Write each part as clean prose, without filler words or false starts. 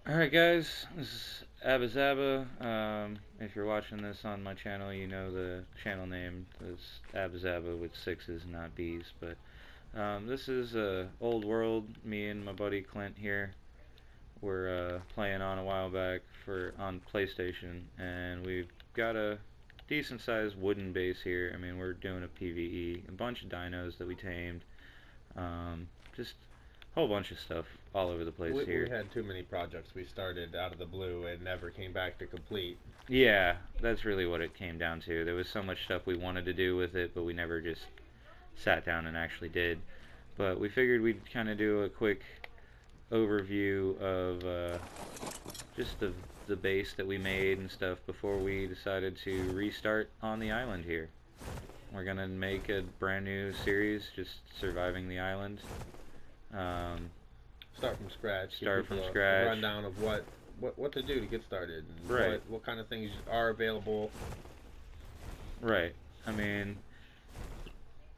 Alright guys, this is Abba Zaba. If you're watching this on my channel, you know the channel name is Abba Zaba with sixes, not B's. But this is Old World. Me and my buddy Clint here were playing on a while back on PlayStation, and we've got a decent sized wooden base here. I mean, we're doing a PvE, a bunch of dinos that we tamed, just a whole bunch of stuff all over the place here. We had too many projects we started out of the blue and never came back to complete. Yeah, that's really what it came down to. There was so much stuff we wanted to do with it, but we never just sat down and actually did. But we figured we'd kind of do a quick overview of just the base that we made and stuff before we decided to restart on the island here. We're gonna make a brand new series, just surviving the island. Start from scratch. Start from A scratch. rundown of what to do to get started. And right. What kind of things are available. Right. I mean,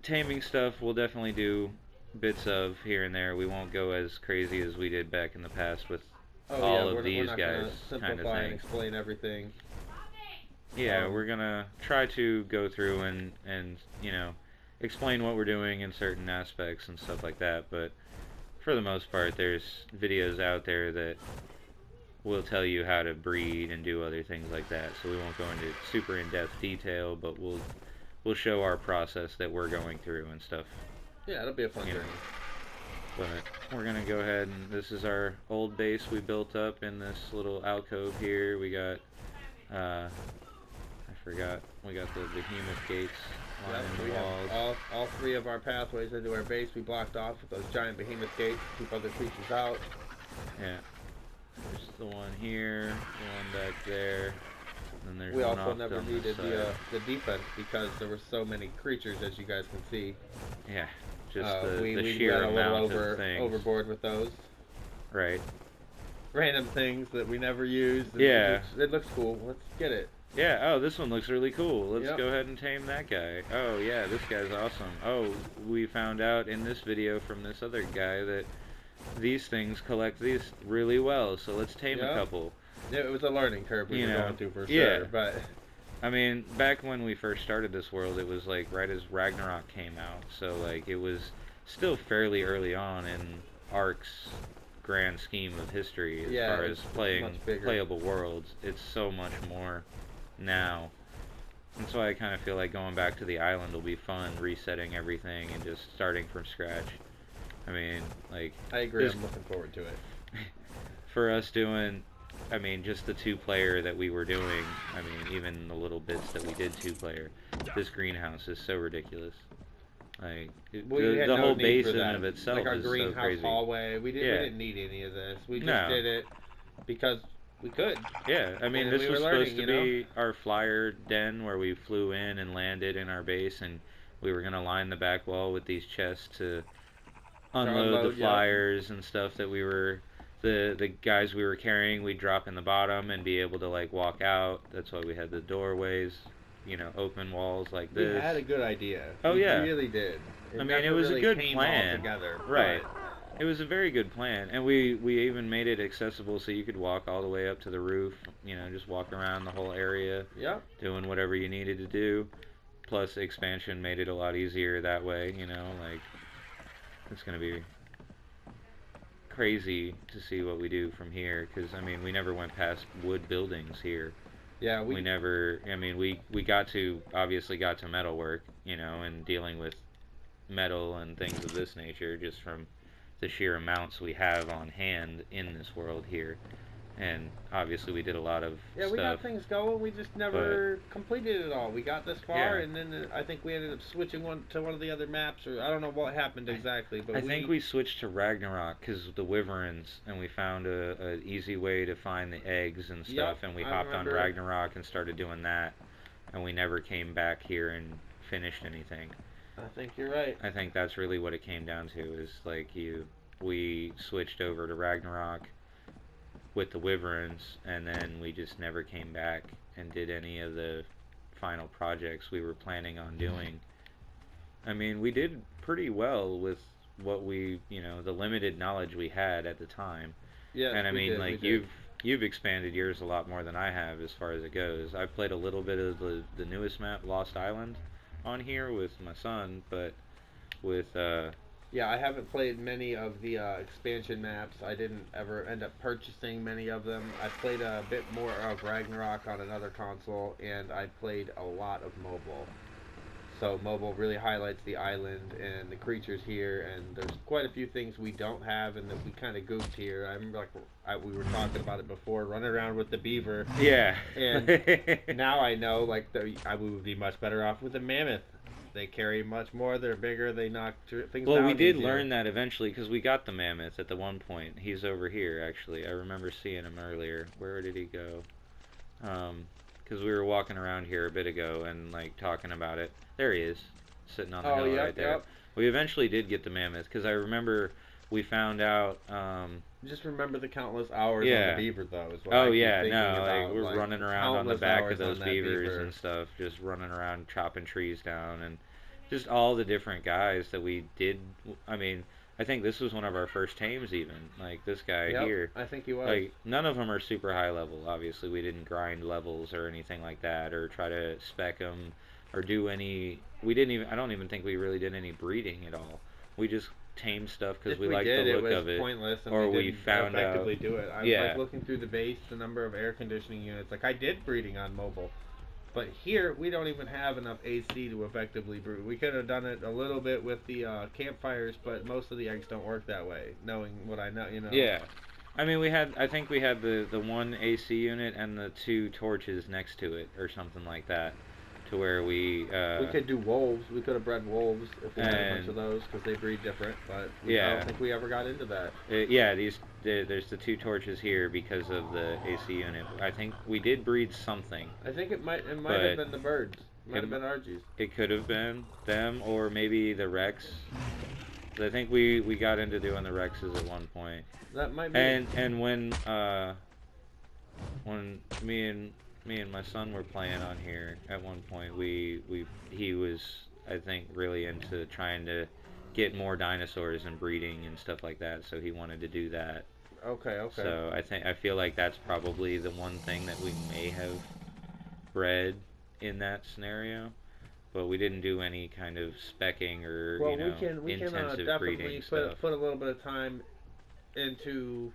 taming stuff we'll definitely do bits of here and there. We won't go as crazy as we did back in the past with all of these guys kind of thing. And explain everything. Yeah, we're gonna try to go through and you know, explain what we're doing in certain aspects and stuff like that, but for the most part there's videos out there that will tell you how to breed and do other things like that, so we won't go into super in-depth detail, but we'll show our process that we're going through and stuff. Yeah, it'll be a fun journey. But we're gonna go ahead, and this is our old base we built up in this little alcove here. We got we got the behemoth gates lining the walls. All three of our pathways into our base we blocked off with those giant behemoth gates to keep other creatures out. Yeah. There's the one here, the one back there, and there's we one also off never down needed the the defense because there were so many creatures, as you guys can see. Yeah, just we sheer went amount of things. overboard with those. Right. Random things that we never used. Yeah. It looks cool. Let's get it. Yeah, oh, this one looks really cool. Let's go ahead and tame that guy. Oh, yeah, this guy's awesome. Oh, we found out in this video from this other guy that these things collect these really well, so let's tame a couple. Yeah, it was a learning curve we were going through for sure, but... I mean, back when we first started this world, it was like right as Ragnarok came out, so like it was still fairly early on in ARK's grand scheme of history as far as playing playable worlds. It's so much more now. That's why I kind of feel like going back to the island will be fun, resetting everything and just starting from scratch. I mean, like... I agree, I'm looking forward to it. For us doing, I mean, just the two-player that we were doing, I mean, even the little bits that we did two-player, this greenhouse is so ridiculous. Like, the whole base in and of itself like our is greenhouse so crazy. Hallway, we didn't need any of this. We just did it because we could. Yeah, I mean, this was supposed to be our flyer den where we flew in and landed in our base, and we were going to line the back wall with these chests to unload the flyers and stuff that we were... The guys we were carrying, we'd drop in the bottom and be able to, like, walk out. That's why we had the doorways, you know, open walls like this. We had a good idea. Oh, yeah. We really did. I mean, it was a good plan. Right. It was a very good plan. And we even made it accessible so you could walk all the way up to the roof, you know, just walk around the whole area. Yeah. Doing whatever you needed to do. Plus, expansion made it a lot easier that way, you know, like, it's going to be crazy to see what we do from here, because I mean we never went past wood buildings here. Yeah, we never, I mean we obviously got to metalwork, you know, and dealing with metal and things of this nature just from the sheer amounts we have on hand in this world here. And obviously we did a lot of stuff. We got things going, we just never completed it all. We got this far, and then I think we ended up switching to one of the other maps, or I don't know what happened exactly. But I think we switched to Ragnarok because of the wyverns, and we found a easy way to find the eggs and stuff, and we hopped on Ragnarok and started doing that, and we never came back here and finished anything. I think you're right. I think that's really what it came down to, is like we switched over to Ragnarok with the wyverns, and then we just never came back and did any of the final projects we were planning on doing. I mean, we did pretty well with what we, you know, the limited knowledge we had at the time. Yes, and I we mean, did. like We did. you've expanded yours a lot more than I have as far as it goes. I've played a little bit of the newest map, Lost Island, on here with my son, but with Yeah, I haven't played many of the expansion maps. I didn't ever end up purchasing many of them. I played a bit more of Ragnarok on another console, and I played a lot of mobile. So mobile really highlights the island and the creatures here, and there's quite a few things we don't have and that we kind of goofed here. I remember we were talking about it before, running around with the beaver, yeah. and now I know I would be much better off with a mammoth. They carry much more. They're bigger. They knock things Well, down we did easier. learn that eventually because we got the mammoth at the one point. He's over here actually. I remember seeing him earlier. Where did he go? Because we were walking around here a bit ago and like talking about it. There he is, sitting on the hill Yep, right there. yep. We eventually did get the mammoth because I remember we found out. Just remember the countless hours on Yeah. the beaver, though. Is what Oh I keep yeah, thinking no, about. like we're Like, running around on the countless back of hours those on that beavers beaver. and stuff, just running around chopping trees down and just all the different guys that we did. I mean, I think this was one of our first tames even. Like this guy Yep, here. I think he was. Like none of them are super high level. Obviously, we didn't grind levels or anything like that, or try to spec them, or do any. We didn't even. I don't even think we really did any breeding at all. We just tamed stuff because If we we liked did, the it look was of it, pointless, and or we we didn't found out. effectively do it. I was Yeah. like looking through the base, the number of air conditioning units. Like I did breeding on mobile, but here we don't even have enough AC to effectively breed. We could have done it a little bit with the campfires, but most of the eggs don't work that way. Knowing what I know, you know. Yeah. I mean, we had. I think we had the one AC unit and the two torches next to it, or something like that, to where we. We could do wolves. We could have bred wolves if we had a bunch And- of those because they breed different. But I Yeah. don't think we ever got into that. Yeah, there's the two torches here because of the AC unit. I think we did breed something. I think it might have But been the birds. Might it- have been Argies. It could have been them or maybe the Rex. I think we got into doing the Rexes at one point. That might be. And when me and my son were playing on here at one point, he was, I think, really into trying to get more dinosaurs and breeding and stuff like that, so he wanted to do that. Okay. So I feel like that's probably the one thing that we may have bred in that scenario, but we didn't do any kind of specking or Well, we can intensive definitely breeding stuff. put a little bit of time into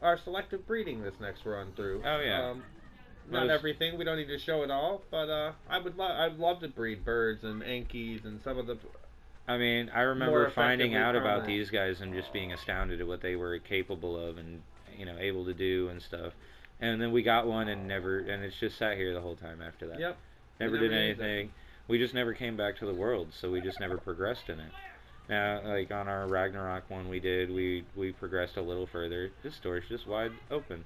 our selective breeding this next run through. Oh yeah. Not everything. We don't need to show it all, but I'd love to breed birds and Ankies and some of the. I mean, I remember more finding out effectively about prominent. these guys and just being astounded at what they were capable of and able to do and stuff. And then we got one and it's just sat here the whole time after that. Yep. Never We did never used anything. We just never came back to the world, so we just never progressed in it. Now, like on our Ragnarok one we did, we progressed a little further. This door's just wide open.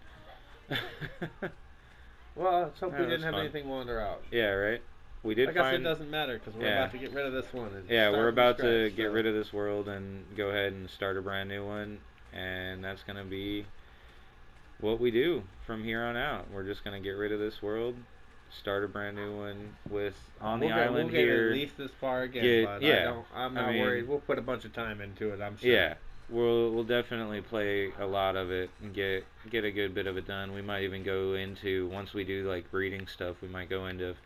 Well, let's hope Yeah, we didn't that's have fun. anything wander out. Yeah, right? We did I guess find... it doesn't matter because we're Yeah. about to get rid of this one. And Yeah, start we're from about to scratch, get so. rid of this world and go ahead and start a brand new one, and that's going to be what we do from here on out. We're just going to get rid of this world, start a brand new one with on the island we'll here. Get at least this far again, Get- but yeah. I'm not I mean- worried. We'll put a bunch of time into it, I'm sure. Yeah, we'll definitely play a lot of it and get a good bit of it done. We might even go into, once we do like breeding stuff, we might go into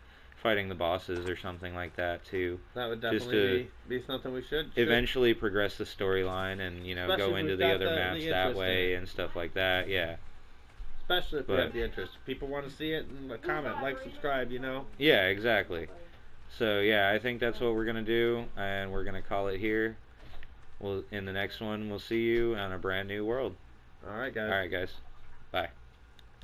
fighting the bosses or something like that too. That would Just definitely be something we should. Eventually progress the storyline and Especially go if into we've the got other the maps that interest in way it. and stuff like that. Yeah. Especially if we But- have the interest. People want to see it and comment, like, subscribe, Yeah, exactly. So yeah, I think that's what we're gonna do, and we're gonna call it here. In the next one, we'll see you on a brand new world. All right, guys. All right, guys. Bye.